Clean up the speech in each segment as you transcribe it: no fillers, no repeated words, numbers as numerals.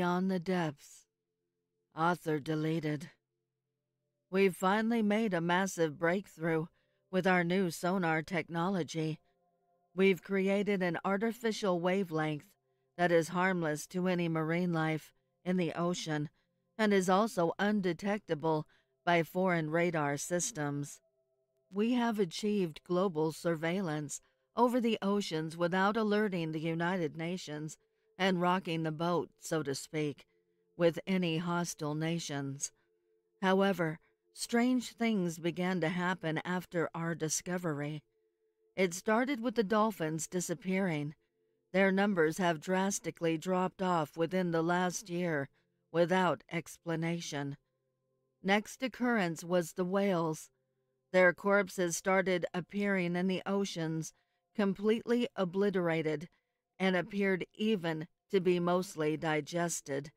Beyond the Depths. Author deleted. We've finally made a massive breakthrough with our new sonar technology. We've created an artificial wavelength that is harmless to any marine life in the ocean and is also undetectable by foreign radar systems. We have achieved global surveillance over the oceans without alerting the United Nations and rocking the boat, so to speak, with any hostile nations. However, strange things began to happen after our discovery. It started with the dolphins disappearing. Their numbers have drastically dropped off within the last year without explanation. Next occurrence was the whales. Their corpses started appearing in the oceans, completely obliterated, and appeared even to be mostly digested.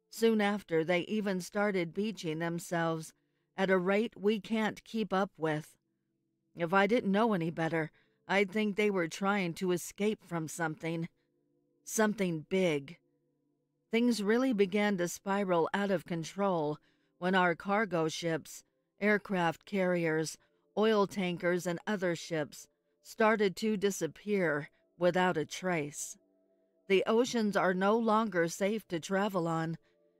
Soon after, they even started beaching themselves at a rate we can't keep up with. If I didn't know any better, I'd think they were trying to escape from something. Something big. Things really began to spiral out of control when our cargo ships, aircraft carriers, oil tankers, and other ships started to disappear without a trace. The oceans are no longer safe to travel on,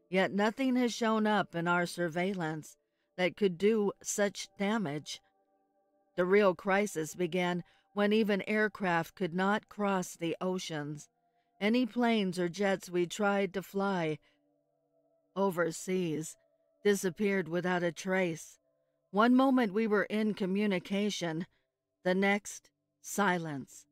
yet nothing has shown up in our surveillance that could do such damage. The real crisis began when even aircraft could not cross the oceans. Any planes or jets we tried to fly overseas disappeared without a trace. One moment we were in communication, the next, silence.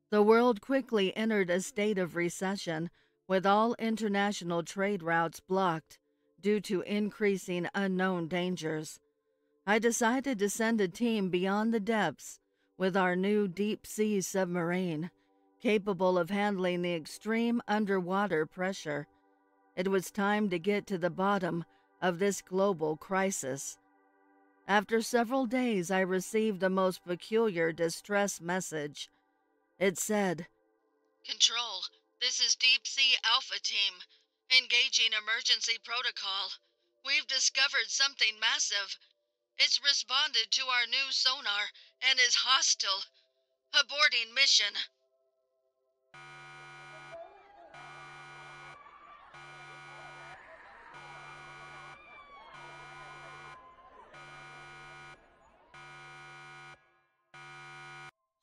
The world quickly entered a state of recession, with all international trade routes blocked due to increasing unknown dangers. I decided to send a team beyond the depths with our new deep-sea submarine, capable of handling the extreme underwater pressure. It was time to get to the bottom of this global crisis. After several days, I received the most peculiar distress message. It said, "Control, this is Deep Sea Alpha Team. Engaging emergency protocol. We've discovered something massive. It's responded to our new sonar and is hostile. Aborting mission."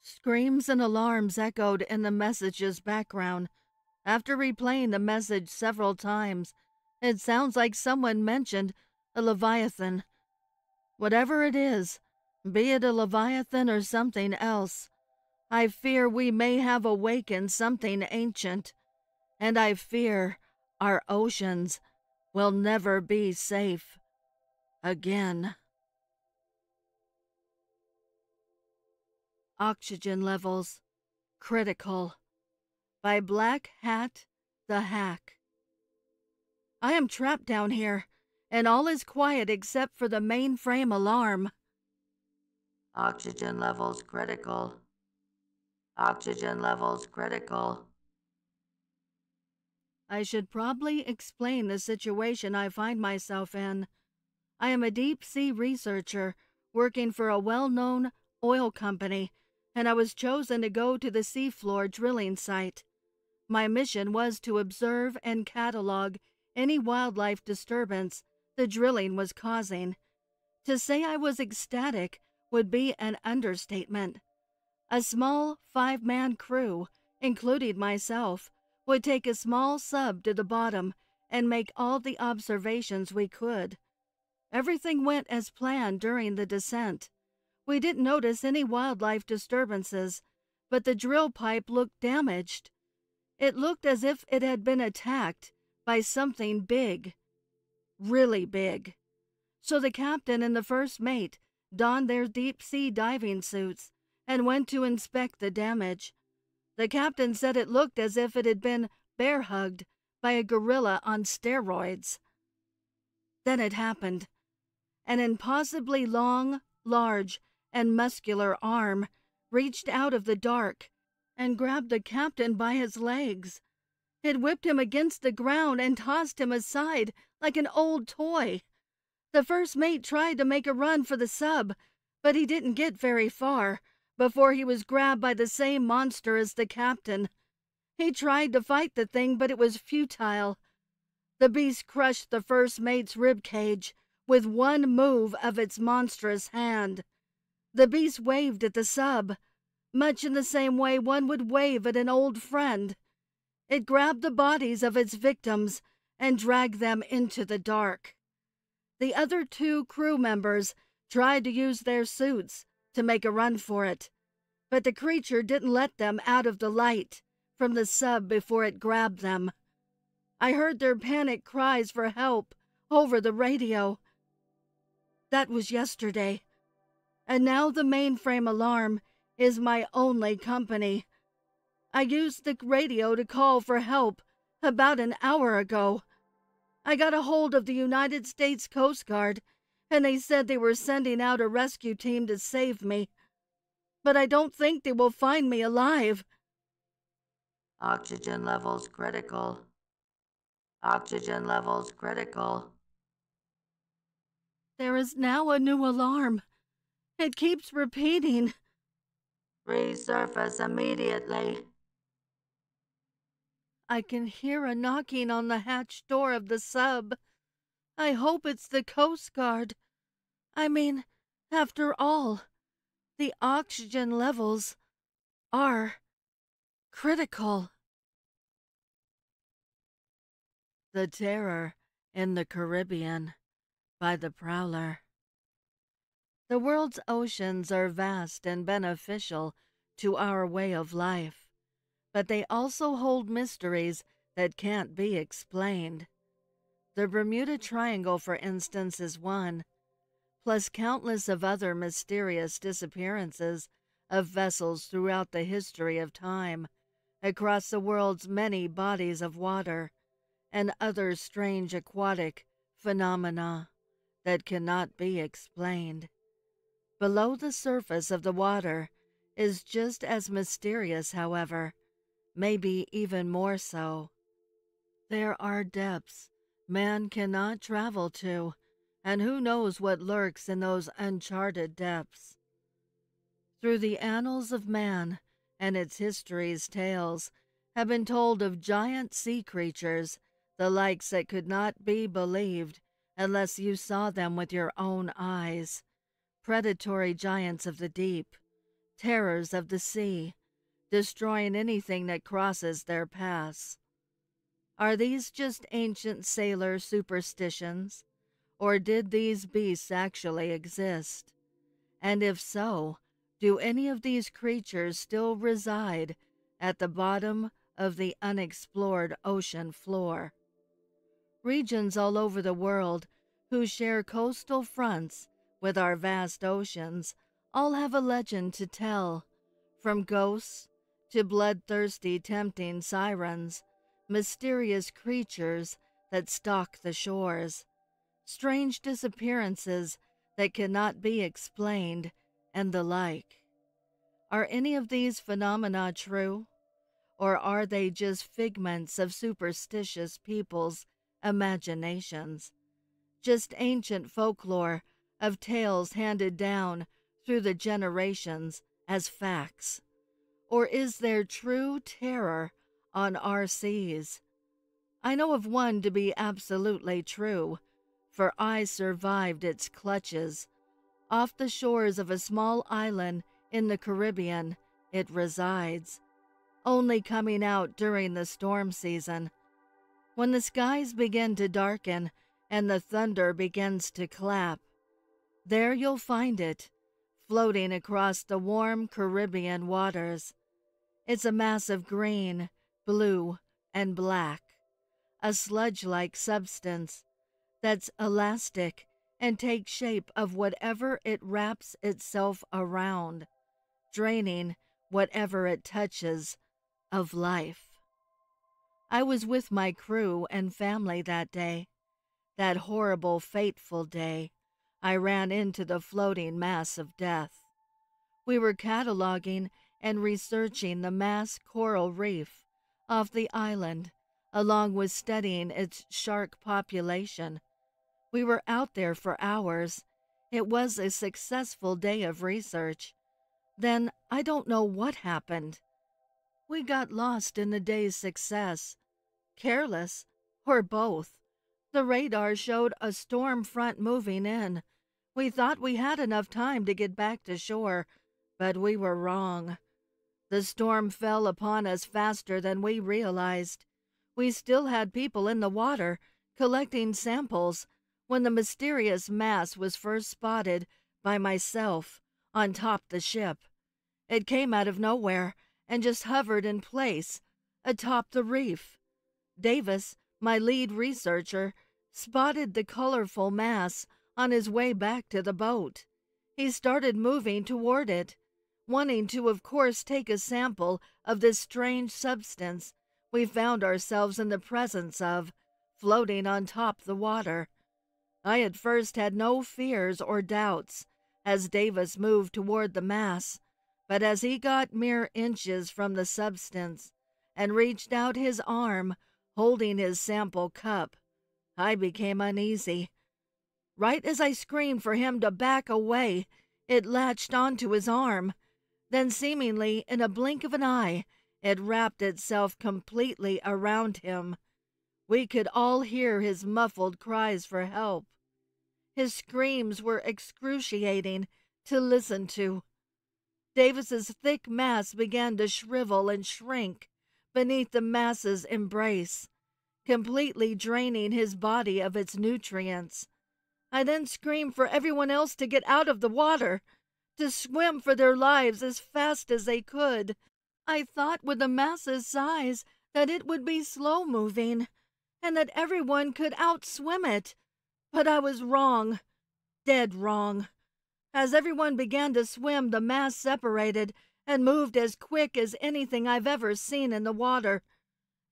Screams and alarms echoed in the message's background. After replaying the message several times, it sounds like someone mentioned a leviathan. Whatever it is, be it a leviathan or something else, I fear we may have awakened something ancient, and I fear our oceans will never be safe again. Oxygen levels critical. By blackhatthehack. I am trapped down here, and all is quiet except for the mainframe alarm. Oxygen levels critical. Oxygen levels critical. I should probably explain the situation I find myself in. I am a deep-sea researcher working for a well-known oil company, and I was chosen to go to the seafloor drilling site. My mission was to observe and catalog any wildlife disturbance the drilling was causing. To say I was ecstatic would be an understatement. A small 5-man crew, including myself, would take a small sub to the bottom and make all the observations we could. Everything went as planned during the descent. We didn't notice any wildlife disturbances, but the drill pipe looked damaged. It looked as if it had been attacked by something big. Really big. So the captain and the first mate donned their deep-sea diving suits and went to inspect the damage. The captain said it looked as if it had been bear-hugged by a gorilla on steroids. Then it happened. An impossibly long, large, and muscular arm reached out of the dark and grabbed the captain by his legs. It whipped him against the ground and tossed him aside like an old toy. The first mate tried to make a run for the sub, but he didn't get very far before he was grabbed by the same monster as the captain. He tried to fight the thing, but it was futile. The beast crushed the first mate's rib cage with one move of its monstrous hand. The beast waved at the sub, much in the same way one would wave at an old friend. It grabbed the bodies of its victims and dragged them into the dark. The other two crew members tried to use their suits to make a run for it, but the creature didn't let them out of the light from the sub before it grabbed them. I heard their panic cries for help over the radio. That was yesterday, and now the mainframe alarm is my only company. I used the radio to call for help about an hour ago. I got a hold of the United States Coast Guard, and they said they were sending out a rescue team to save me. But I don't think they will find me alive. Oxygen levels critical. Oxygen levels critical. There is now a new alarm. It keeps repeating. Resurface immediately. I can hear a knocking on the hatch door of the sub. I hope it's the Coast Guard. I mean, after all, the oxygen levels are critical. The Terror in the Caribbean by the Prowler. The world's oceans are vast and beneficial to our way of life, but they also hold mysteries that can't be explained. The Bermuda Triangle, for instance, is one, plus countless of other mysterious disappearances of vessels throughout the history of time, across the world's many bodies of water, and other strange aquatic phenomena that cannot be explained. Below the surface of the water is just as mysterious, however, maybe even more so. There are depths man cannot travel to, and who knows what lurks in those uncharted depths. Through the annals of man and its history's tales have been told of giant sea creatures, the likes that could not be believed unless you saw them with your own eyes. Predatory giants of the deep, terrors of the sea, destroying anything that crosses their paths. Are these just ancient sailor superstitions, or did these beasts actually exist? And if so, do any of these creatures still reside at the bottom of the unexplored ocean floor? Regions all over the world who share coastal fronts with our vast oceans all have a legend to tell, from ghosts to bloodthirsty tempting sirens, mysterious creatures that stalk the shores, strange disappearances that cannot be explained, and the like. Are any of these phenomena true, or are they just figments of superstitious people's imaginations, just ancient folklore of tales handed down through the generations as facts? Or is there true terror on our seas? I know of one to be absolutely true, for I survived its clutches. Off the shores of a small island in the Caribbean it resides, only coming out during the storm season. When the skies begin to darken and the thunder begins to clap, there you'll find it, floating across the warm Caribbean waters. It's a mass of green, blue, and black, a sludge-like substance that's elastic and takes shape of whatever it wraps itself around, draining whatever it touches of life. I was with my crew and family that day, that horrible, fateful day. I ran into the floating mass of death. We were cataloging and researching the mass coral reef off the island along with studying its shark population. We were out there for hours. It was a successful day of research. Then I don't know what happened. We got lost in the day's success. Careless, or both. The radar showed a storm front moving in. We thought we had enough time to get back to shore, but we were wrong. The storm fell upon us faster than we realized. We still had people in the water collecting samples when the mysterious mass was first spotted by myself on top the ship. It came out of nowhere and just hovered in place atop the reef. Davis, my lead researcher, spotted the colorful mass on his way back to the boat. He started moving toward it, wanting to, of course, take a sample of this strange substance we found ourselves in the presence of, floating on top the water. I at first had no fears or doubts as Davis moved toward the mass, but as he got mere inches from the substance and reached out his arm, holding his sample cup, I became uneasy. Right as I screamed for him to back away, it latched onto his arm. Then, seemingly in a blink of an eye, it wrapped itself completely around him. We could all hear his muffled cries for help. His screams were excruciating to listen to. Davis's thick mass began to shrivel and shrink beneath the mass's embrace, completely draining his body of its nutrients. I then screamed for everyone else to get out of the water, to swim for their lives as fast as they could. I thought with the mass's size that it would be slow-moving, and that everyone could outswim it. But I was wrong, dead wrong. As everyone began to swim, the mass separated and moved as quick as anything I've ever seen in the water.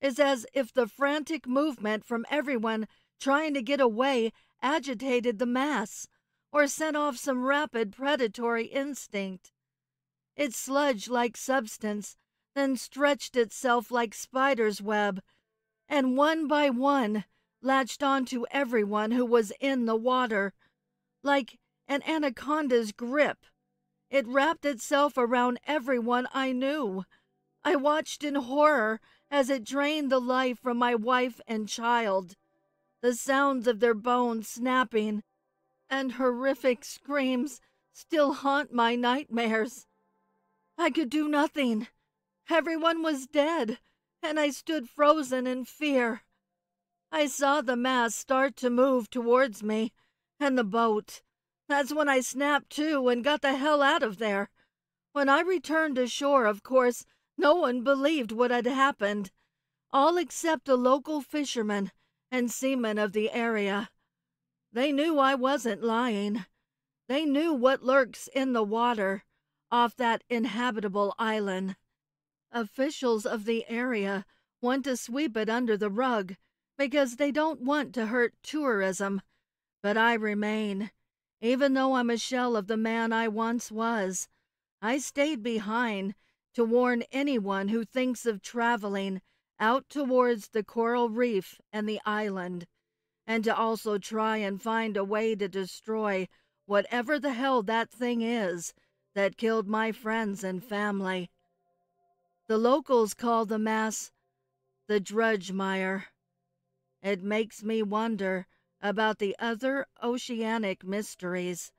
It's as if the frantic movement from everyone trying to get away agitated the mass, or set off some rapid predatory instinct. Its sludge-like substance then stretched itself like spider's web, and one by one latched onto everyone who was in the water. Like an anaconda's grip, it wrapped itself around everyone I knew. I watched in horror as it drained the life from my wife and child. The sounds of their bones snapping and horrific screams still haunt my nightmares. I could do nothing. Everyone was dead, and I stood frozen in fear. I saw the mass start to move towards me, and the boat. That's when I snapped to and got the hell out of there. When I returned to shore, of course, no one believed what had happened, all except a local fisherman and seamen of the area. They knew I wasn't lying. They knew what lurks in the water off that inhabitable island. Officials of the area want to sweep it under the rug because they don't want to hurt tourism, but I remain. Even though I'm a shell of the man I once was, I stayed behind to warn anyone who thinks of traveling out towards the coral reef and the island, and to also try and find a way to destroy whatever the hell that thing is that killed my friends and family. The locals call the mass the Drudgemire. It makes me wonder about the other oceanic mysteries.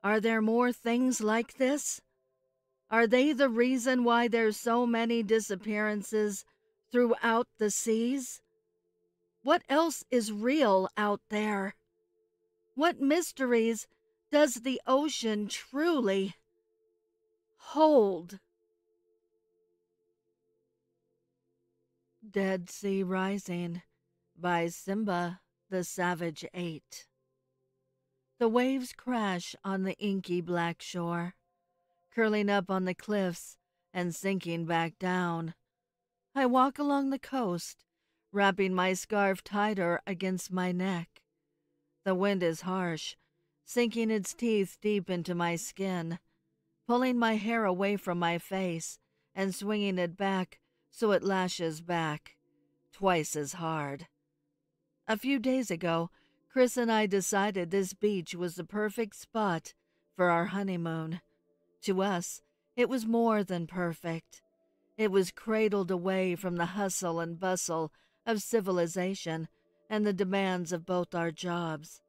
Are there more things like this? Are they the reason why there's so many disappearances throughout the seas? What else is real out there? What mysteries does the ocean truly hold? Dead Sea Rising by Simba the Savage 8. The waves crash on the inky black shore, curling up on the cliffs and sinking back down. I walk along the coast, wrapping my scarf tighter against my neck. The wind is harsh, sinking its teeth deep into my skin, pulling my hair away from my face and swinging it back so it lashes back, twice as hard. A few days ago, Chris and I decided this beach was the perfect spot for our honeymoon. To us, it was more than perfect. It was cradled away from the hustle and bustle of civilization and the demands of both our jobs.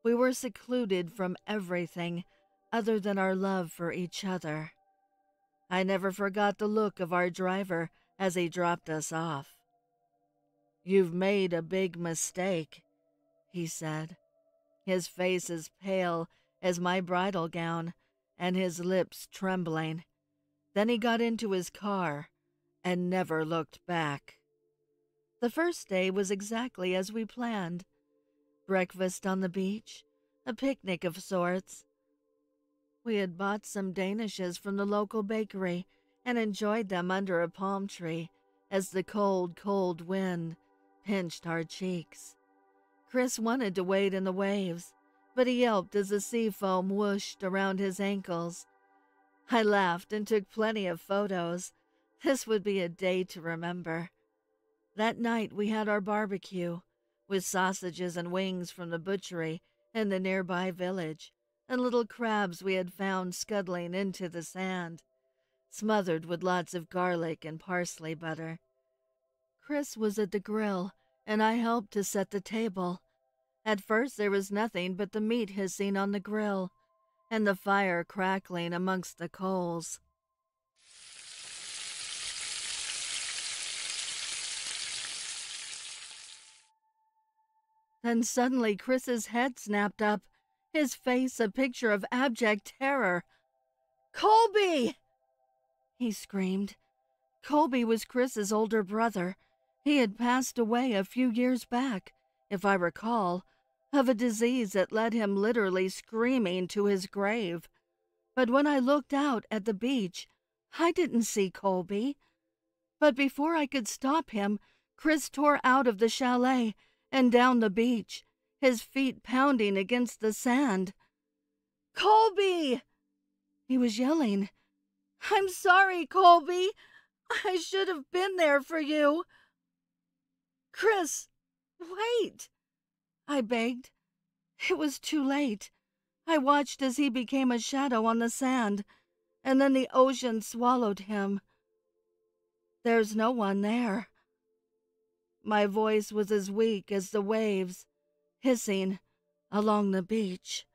We were secluded from everything other than our love for each other. I never forgot the look of our driver as he dropped us off. "You've made a big mistake," he said, his face as pale as my bridal gown and his lips trembling. Then he got into his car and never looked back. The first day was exactly as we planned. Breakfast on the beach, a picnic of sorts. We had bought some danishes from the local bakery and enjoyed them under a palm tree as the cold, cold wind pinched our cheeks. Chris wanted to wade in the waves, but he yelped as the sea foam whooshed around his ankles. I laughed and took plenty of photos. This would be a day to remember. That night we had our barbecue, with sausages and wings from the butchery in the nearby village, and little crabs we had found scuttling into the sand, smothered with lots of garlic and parsley butter. Chris was at the grill, and I helped to set the table. At first there was nothing but the meat hissing on the grill, and the fire crackling amongst the coals. Then suddenly Chris's head snapped up, his face a picture of abject terror. "Colby!" he screamed. Colby was Chris's older brother. He had passed away a few years back, if I recall, of a disease that led him literally screaming to his grave. But when I looked out at the beach, I didn't see Colby. But before I could stop him, Chris tore out of the chalet and down the beach, his feet pounding against the sand. "Colby!" he was yelling. "I'm sorry, Colby. I should have been there for you." "Chris, wait," I begged. It was too late. I watched as he became a shadow on the sand, and then the ocean swallowed him. There's no one there. My voice was as weak as the waves, hissing along the beach.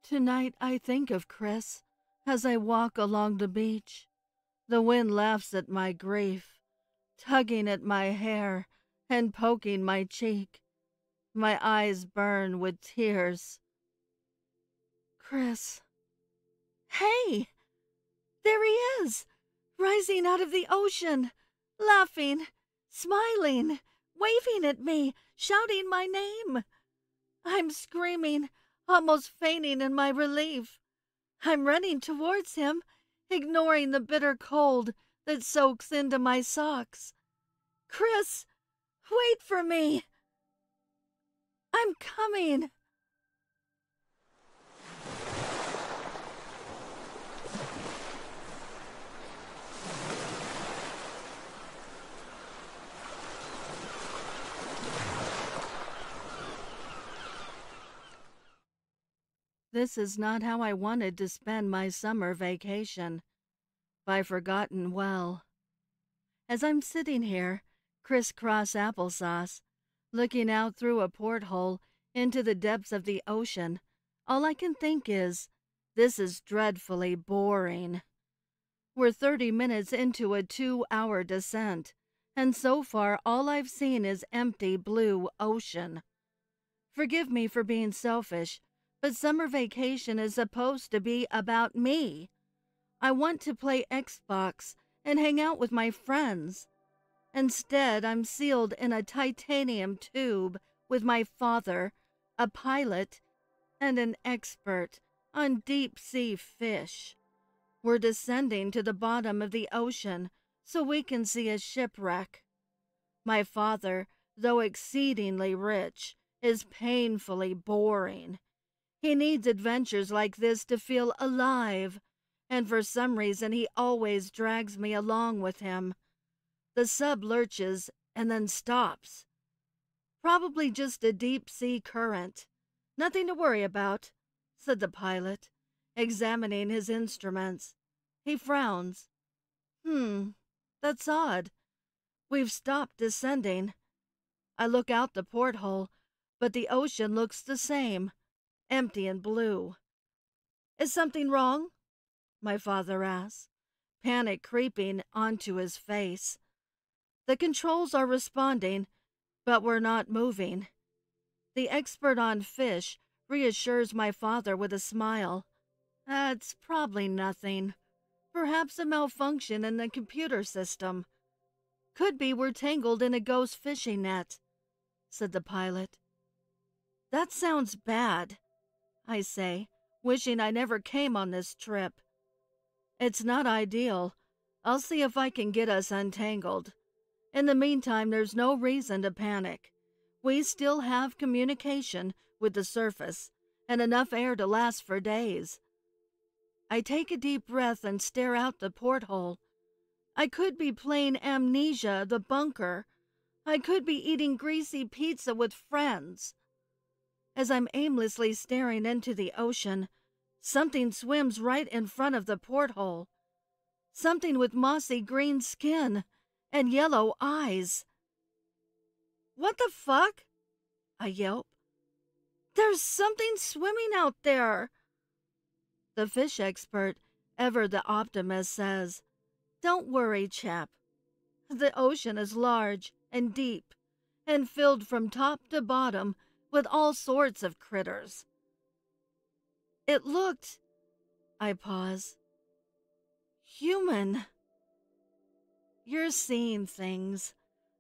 Tonight I think of Chris as I walk along the beach. The wind laughs at my grief, tugging at my hair and poking my cheek. My eyes burn with tears. Chris. Hey! There he is, rising out of the ocean, laughing, smiling, waving at me, shouting my name. I'm screaming, almost fainting in my relief. I'm running towards him, ignoring the bitter cold that soaks into my socks. "Chris, wait for me! I'm coming!" This is not how I wanted to spend my summer vacation. By ForgottenWell. As I'm sitting here, crisscross applesauce, looking out through a porthole into the depths of the ocean, all I can think is, this is dreadfully boring. We're 30 minutes into a 2-hour descent, and so far all I've seen is empty blue ocean. Forgive me for being selfish, but summer vacation is supposed to be about me. I want to play Xbox and hang out with my friends. Instead, I'm sealed in a titanium tube with my father, a pilot, and an expert on deep-sea fish. We're descending to the bottom of the ocean so we can see a shipwreck. My father, though exceedingly rich, is painfully boring. He needs adventures like this to feel alive, and for some reason he always drags me along with him. The sub lurches and then stops. Probably just a deep-sea current. Nothing to worry about, said the pilot, examining his instruments. He frowns. That's odd. We've stopped descending. I look out the porthole, but the ocean looks the same, empty and blue. Is something wrong? My father asks, panic creeping onto his face. The controls are responding, but we're not moving. The expert on fish reassures my father with a smile. It's probably nothing. Perhaps a malfunction in the computer system. Could be we're tangled in a ghost fishing net, said the pilot. That sounds bad, I say, wishing I never came on this trip. It's not ideal. I'll see if I can get us untangled. In the meantime, there's no reason to panic. We still have communication with the surface and enough air to last for days. I take a deep breath and stare out the porthole. I could be playing Amnesia, the bunker. I could be eating greasy pizza with friends. As I'm aimlessly staring into the ocean, something swims right in front of the porthole. Something with mossy green skin and yellow eyes. What the fuck? I yelp. There's something swimming out there. The fish expert, ever the optimist, says, Don't worry, chap. The ocean is large and deep and filled from top to bottom with all sorts of critters. It looked, I pause, human. You're seeing things,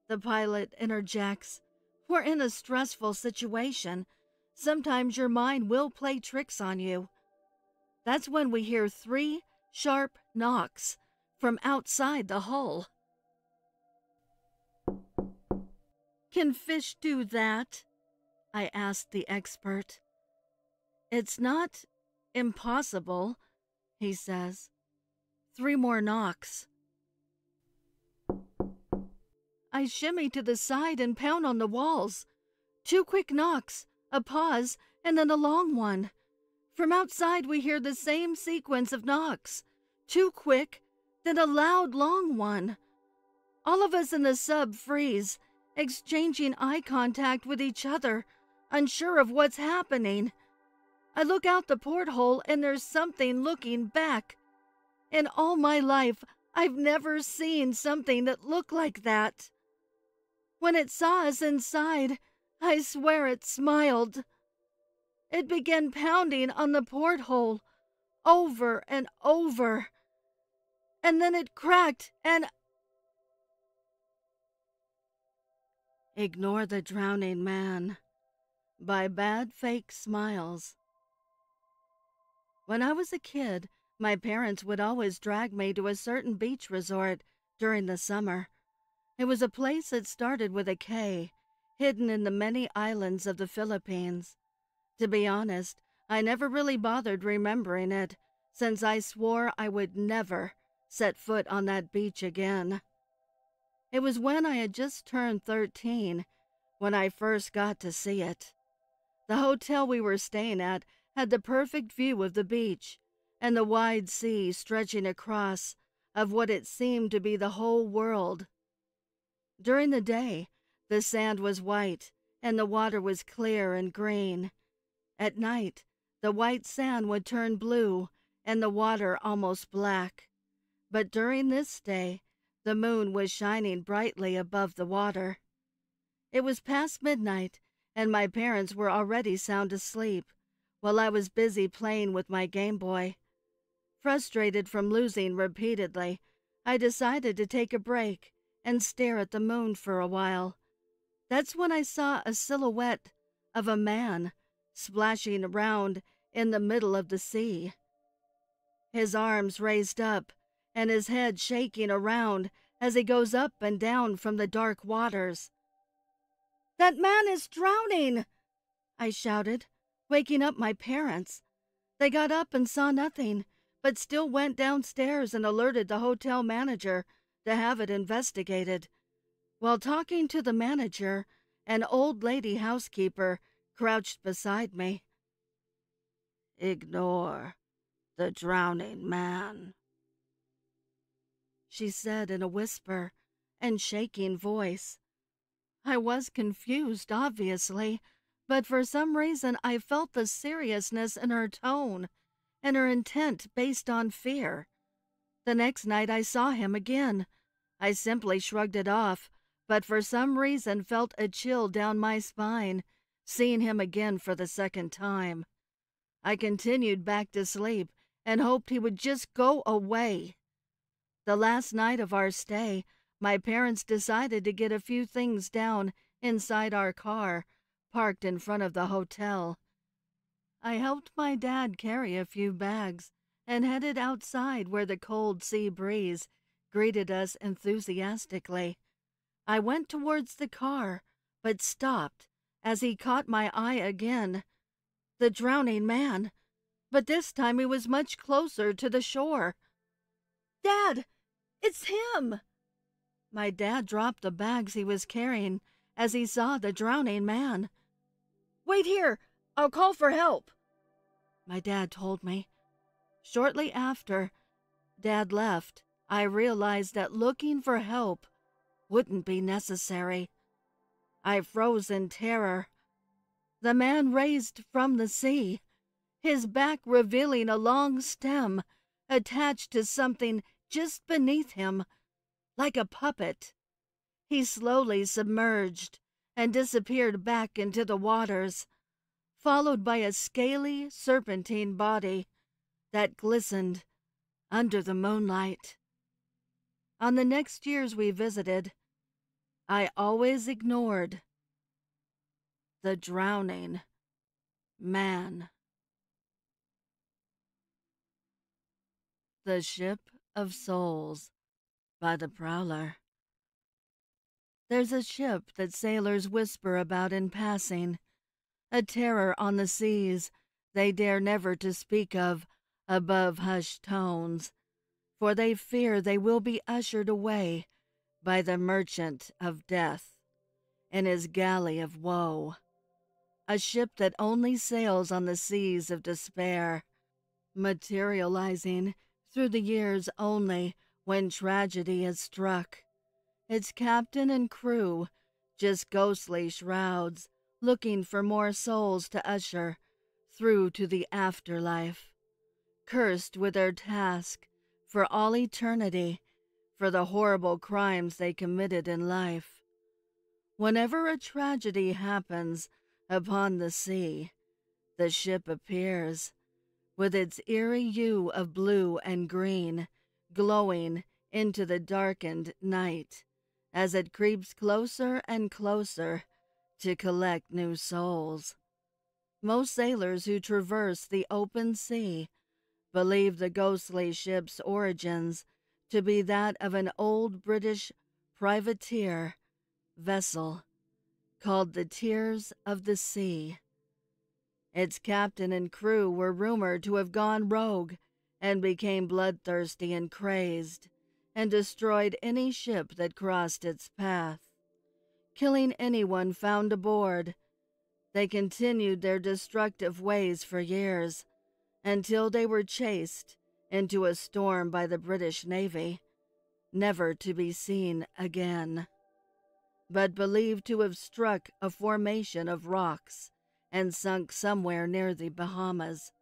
the pilot interjects. We're in a stressful situation. Sometimes your mind will play tricks on you. That's when we hear 3 sharp knocks from outside the hull. Can fish do that? I asked the expert. It's not impossible, he says. 3 more knocks. I shimmy to the side and pound on the walls. 2 quick knocks, a pause, and then a long one. From outside we hear the same sequence of knocks. 2 quick, then a loud, long one. All of us in the sub freeze, exchanging eye contact with each other, unsure of what's happening. I look out the porthole and there's something looking back. In all my life, I've never seen something that looked like that. When it saw us inside, I swear it smiled. It began pounding on the porthole, over and over. And then it cracked and... Ignore the Drowning Man by badfakesmiles. When I was a kid, my parents would always drag me to a certain beach resort during the summer. It was a place that started with a K, hidden in the many islands of the Philippines. To be honest, I never really bothered remembering it, since I swore I would never set foot on that beach again. It was when I had just turned 13 when I first got to see it. The hotel we were staying at had the perfect view of the beach and the wide sea stretching across of what it seemed to be the whole world. During the day, the sand was white and the water was clear and green. At night, the white sand would turn blue and the water almost black. But during this day, the moon was shining brightly above the water. It was past midnight, and my parents were already sound asleep, while I was busy playing with my Game Boy. Frustrated from losing repeatedly, I decided to take a break and stare at the moon for a while. That's when I saw a silhouette of a man splashing around in the middle of the sea. His arms raised up and his head shaking around as he goes up and down from the dark waters. That man is drowning, I shouted, waking up my parents. They got up and saw nothing, but still went downstairs and alerted the hotel manager to have it investigated. While talking to the manager, an old lady housekeeper crouched beside me. "Ignore the drowning man," she said in a whisper and shaking voice. I was confused, obviously, but for some reason I felt the seriousness in her tone and her intent based on fear. The next night I saw him again. I simply shrugged it off, but for some reason felt a chill down my spine, seeing him again for the second time. I continued back to sleep and hoped he would just go away. The last night of our stay, my parents decided to get a few things down inside our car, parked in front of the hotel. I helped my dad carry a few bags and headed outside where the cold sea breeze greeted us enthusiastically. I went towards the car, but stopped as he caught my eye again. The drowning man, but this time he was much closer to the shore. "Dad, it's him!" My dad dropped the bags he was carrying as he saw the drowning man. "Wait here, I'll call for help," my dad told me. Shortly after Dad left, I realized that looking for help wouldn't be necessary. I froze in terror. The man raised from the sea, his back revealing a long stem attached to something just beneath him, like a puppet. He slowly submerged and disappeared back into the waters, followed by a scaly, serpentine body that glistened under the moonlight. On the next years we visited, I always ignored the drowning man. The Ship of Souls by the Prowler. There's a ship that sailors whisper about in passing, a terror on the seas they dare never to speak of above hushed tones, for they fear they will be ushered away by the merchant of death in his galley of woe, a ship that only sails on the seas of despair, materializing through the years only when tragedy has struck. Its captain and crew just ghostly shrouds, looking for more souls to usher through to the afterlife, cursed with their task for all eternity for the horrible crimes they committed in life. Whenever a tragedy happens upon the sea, the ship appears, with its eerie hue of blue and green glowing into the darkened night as it creeps closer and closer to collect new souls. Most sailors who traverse the open sea believe the ghostly ship's origins to be that of an old British privateer vessel called the Tears of the Sea. Its captain and crew were rumored to have gone rogue and became bloodthirsty and crazed, and destroyed any ship that crossed its path, killing anyone found aboard. They continued their destructive ways for years, until they were chased into a storm by the British Navy, never to be seen again, but believed to have struck a formation of rocks and sunk somewhere near the Bahamas.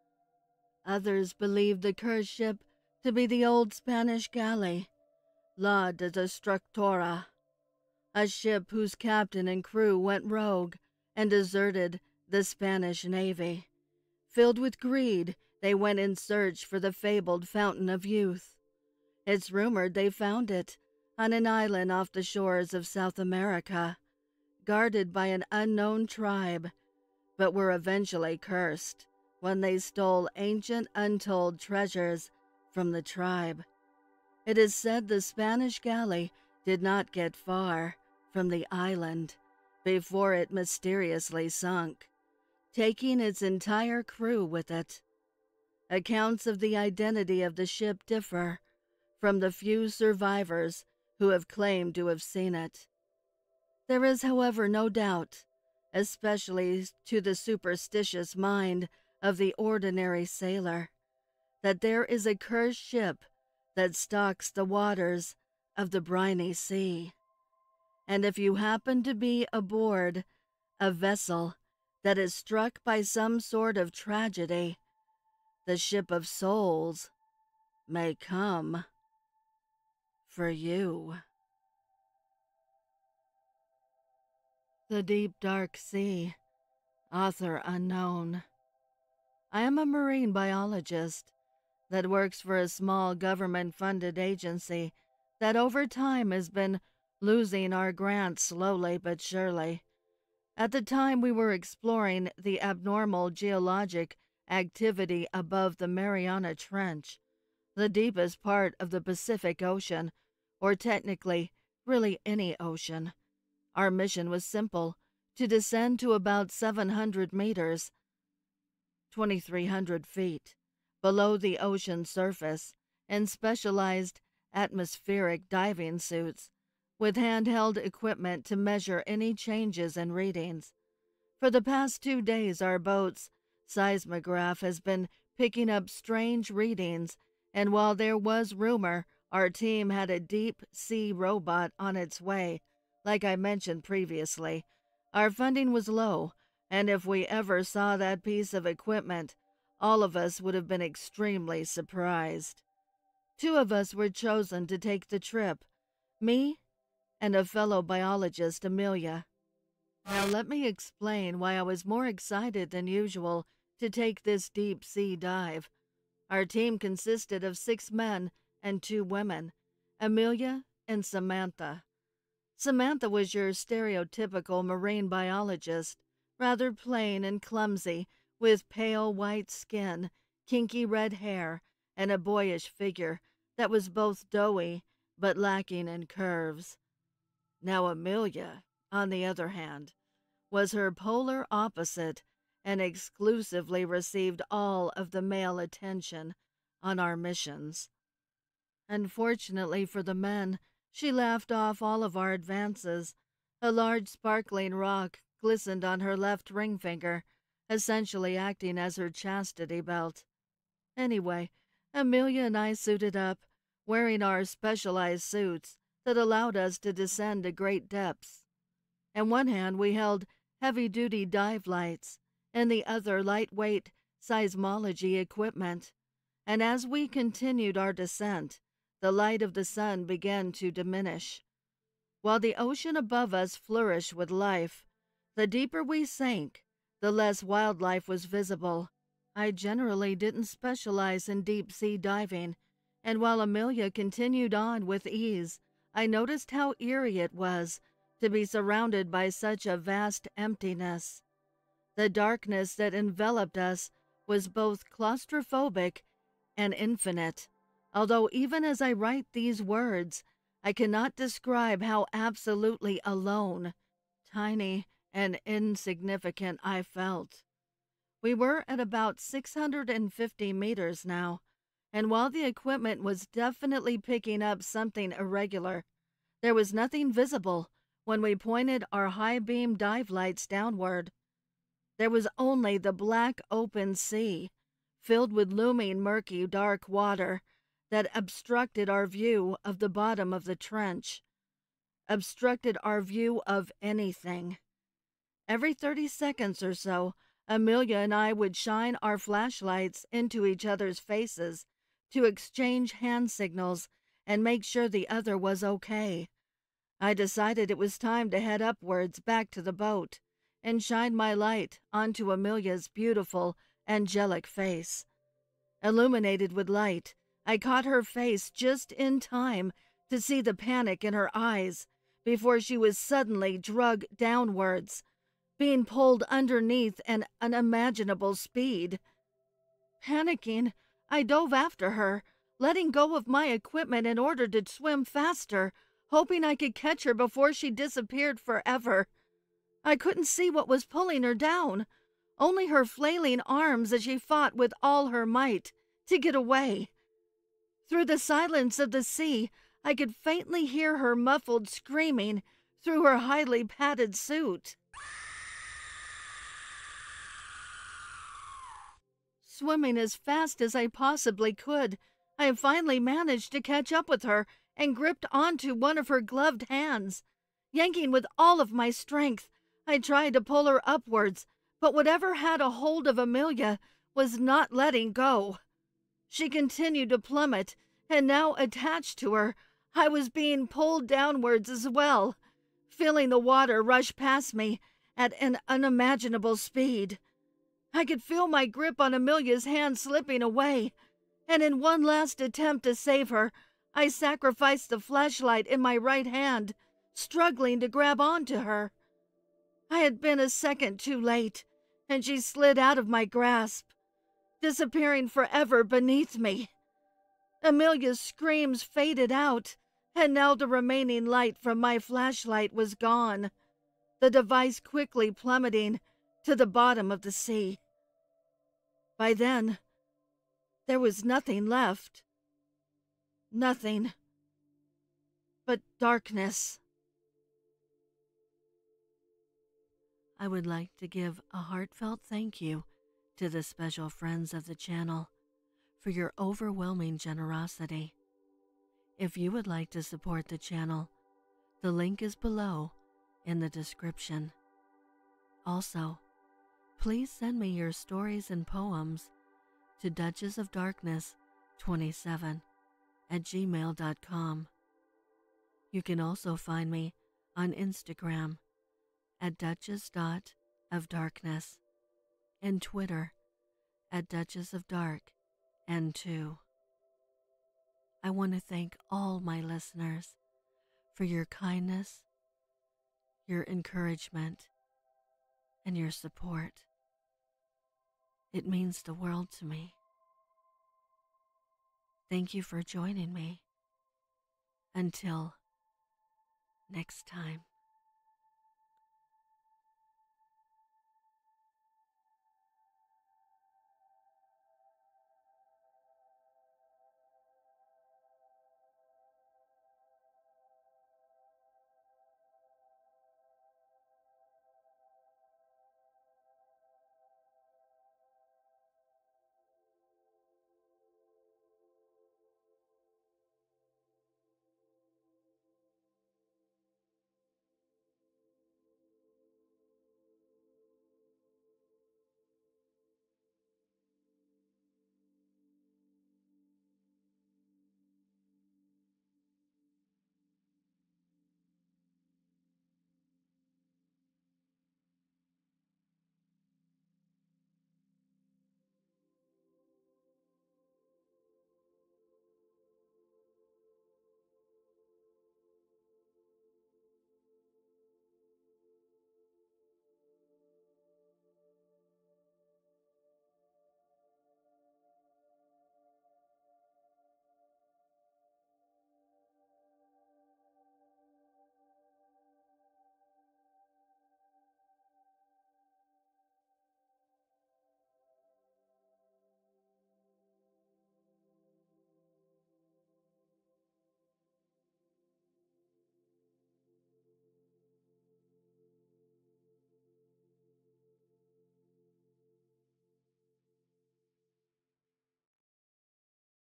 Others believed the cursed ship to be the old Spanish galley, La Destructora, a ship whose captain and crew went rogue and deserted the Spanish Navy. Filled with greed, they went in search for the fabled Fountain of Youth. It's rumored they found it on an island off the shores of South America, guarded by an unknown tribe, but were eventually cursed when they stole ancient untold treasures from the tribe. It is said the Spanish galley did not get far from the island before it mysteriously sunk, taking its entire crew with it. Accounts of the identity of the ship differ from the few survivors who have claimed to have seen it. There is, however, no doubt, especially to the superstitious mind of the ordinary sailor, that there is a cursed ship that stalks the waters of the briny sea. And if you happen to be aboard a vessel that is struck by some sort of tragedy, the ship of souls may come for you. The Deep Dark Sea, author unknown. I am a marine biologist that works for a small government-funded agency that over time has been losing our grants slowly but surely. At the time we were exploring the abnormal geologic activity above the Mariana Trench, the deepest part of the Pacific Ocean, or technically, really any ocean. Our mission was simple: to descend to about 700 meters, 2,300 feet, below the ocean surface in specialized atmospheric diving suits, with handheld equipment to measure any changes in readings. For the past 2 days, our boat's seismograph has been picking up strange readings, and while there was rumor our team had a deep-sea robot on its way, like I mentioned previously, our funding was low, and if we ever saw that piece of equipment, all of us would have been extremely surprised. 2 of us were chosen to take the trip, me and a fellow biologist, Amelia. Now let me explain why I was more excited than usual to take this deep-sea dive. Our team consisted of 6 men and 2 women, Amelia and Samantha. Samantha was your stereotypical marine biologist, rather plain and clumsy, with pale white skin, kinky red hair, and a boyish figure that was both doughy but lacking in curves. Now Amelia, on the other hand, was her polar opposite and exclusively received all of the male attention on our missions. Unfortunately for the men, she laughed off all of our advances. A large sparkling rock glistened on her left ring finger, essentially acting as her chastity belt. Anyway, Amelia and I suited up, wearing our specialized suits that allowed us to descend to great depths. In one hand we held heavy-duty dive lights, in the other lightweight seismology equipment, and as we continued our descent, the light of the sun began to diminish. While the ocean above us flourished with life, the deeper we sank, the less wildlife was visible. I generally didn't specialize in deep-sea diving, and while Amelia continued on with ease, I noticed how eerie it was to be surrounded by such a vast emptiness. The darkness that enveloped us was both claustrophobic and infinite, although even as I write these words, I cannot describe how absolutely alone, tiny, and insignificant I felt. We were at about 650 meters now, and while the equipment was definitely picking up something irregular, there was nothing visible when we pointed our high-beam dive lights downward. There was only the black open sea, filled with looming murky dark water that obstructed our view of the bottom of the trench, obstructed our view of anything. Every 30 seconds or so, Amelia and I would shine our flashlights into each other's faces to exchange hand signals and make sure the other was okay. I decided it was time to head upwards back to the boat and shine my light onto Amelia's beautiful, angelic face. Illuminated with light, I caught her face just in time to see the panic in her eyes before she was suddenly dragged downwards, being pulled underneath an unimaginable speed. Panicking, I dove after her, letting go of my equipment in order to swim faster, hoping I could catch her before she disappeared forever. I couldn't see what was pulling her down. only her flailing arms as she fought with all her might to get away. Through the silence of the sea, I could faintly hear her muffled screaming through her highly padded suit. Swimming as fast as I possibly could, I finally managed to catch up with her and gripped onto one of her gloved hands. Yanking with all of my strength, I tried to pull her upwards, but whatever had a hold of Amelia was not letting go. She continued to plummet, and now attached to her, I was being pulled downwards as well, feeling the water rush past me at an unimaginable speed. I could feel my grip on Amelia's hand slipping away, and in one last attempt to save her, I sacrificed the flashlight in my right hand, struggling to grab onto her. I had been a second too late, and she slid out of my grasp, disappearing forever beneath me. Amelia's screams faded out, and now the remaining light from my flashlight was gone, the device quickly plummeting to the bottom of the sea. By then, there was nothing left. Nothing but darkness. I would like to give a heartfelt thank you to the special friends of the channel for your overwhelming generosity. If you would like to support the channel, the link is below in the description. Also, please send me your stories and poems to duchessofdarkness27@gmail.com. You can also find me on Instagram at duchess.ofdarkness and Twitter at duchessofdarkn2. I want to thank all my listeners for your kindness, your encouragement, and your support. It means the world to me. Thank you for joining me. Until next time.